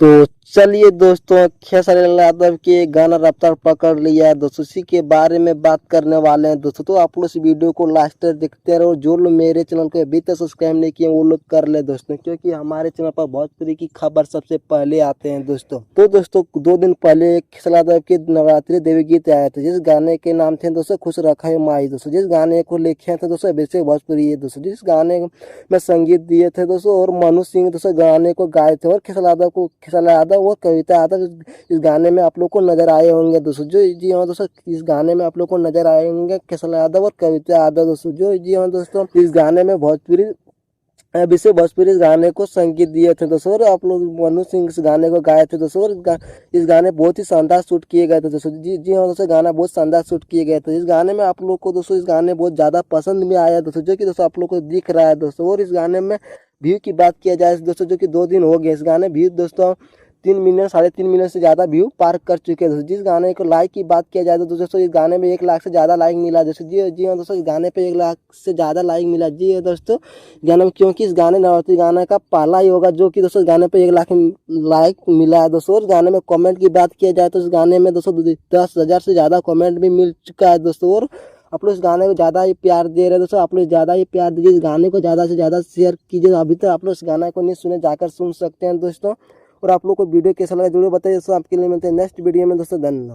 तो चलिए दोस्तों, खेसारी लाल यादव के गाना रफ्तार पकड़ लिया है दोस्तों, उसी के बारे में बात करने वाले हैं दोस्तों। तो आप लोग इस वीडियो को लास्ट तक देखते रहो। जो लोग मेरे चैनल को अभी तक सब्सक्राइब नहीं किए वो लोग कर ले दोस्तों, क्योंकि हमारे चैनल पर भोजपुरी की खबर सबसे पहले आते हैं दोस्तों। तो दोस्तों 2 दिन पहले खेसारी यादव के नवरात्रि देवी गीत आया था, जिस गाने के नाम थे दोस्तों खुश रखा है माई दोस्तों। जिस गाने को लिखे थे दोस्तों अभिषेक भोजपुरी है दोस्तों, जिस गाने में संगीत दिए थे दोस्तों और मनु सिंह दोस्तों गाने को गाए थे, और खेसारी यादव और कविता यादव इस गाने में आप लोग को नजर आए होंगे दोस्तों। जो जी हाँ दोस्तों, इस गाने में आप लोग को नजर आए होंगे खेसारी यादव और कविता यादव दोस्तों। जो जी हाँ दोस्तों, इस गाने में भोजपुरी अभिषेक भोजपुरी इस गाने को संगीत दिए थे दोस्तों, और आप लोग मनु सिंह इस गाने को गाए थे दोस्तों। और इस गाने बहुत ही शानदार शूट किए गए थे दोस्तों। जी हाँ दोस्तों, गाना बहुत शानदार शूट किए गए थे। इस गाने में आप लोग को दोस्तों इस गाने बहुत ज़्यादा पसंद भी आया दोस्तों, जो कि दोस्तों आप लोग को दिख रहा है दोस्तों। और इस गाने में व्यू की बात किया जाए दोस्तों, जो कि 2 दिन हो गए इस गाने व्यू दोस्तों 3 मिलियन 3.5 मिलियन से ज़्यादा व्यू पार कर चुके हैं दोस्तों। जिस गाने को लाइक की बात किया जाए तो दोस्तों इस गाने में 1 लाख से ज़्यादा लाइक मिला दोस्तों। जी हाँ दोस्तों, इस गाने पे 1 लाख से ज़्यादा लाइक मिला। जी हाँ दोस्तों, गाने में, क्योंकि इस गाने नवरात्रि गाना का पहला ही होगा जो कि दोस्तों इस गाने पे 1 लाख लाइक मिला है दोस्तों। और गाने में कमेंट की बात किया जाए तो इस गाने में दोस्तों 10,000 से ज़्यादा कमेंट भी मिल चुका है दोस्तों। और आप लोग इस गाने को ज़्यादा ही प्यार दे रहे हैं दोस्तों। आप लोग ज़्यादा ही प्यार दीजिए, इस गाने को ज़्यादा से ज़्यादा शेयर कीजिए। अभी तक आप लोग इस गाना को नहीं सुने, जाकर सुन सकते हैं दोस्तों। और आप लोग को वीडियो कैसा लगा जरूर बताइए दोस्तों। आपके लिए मिलते हैं नेक्स्ट वीडियो में दोस्तों। धन्यवाद।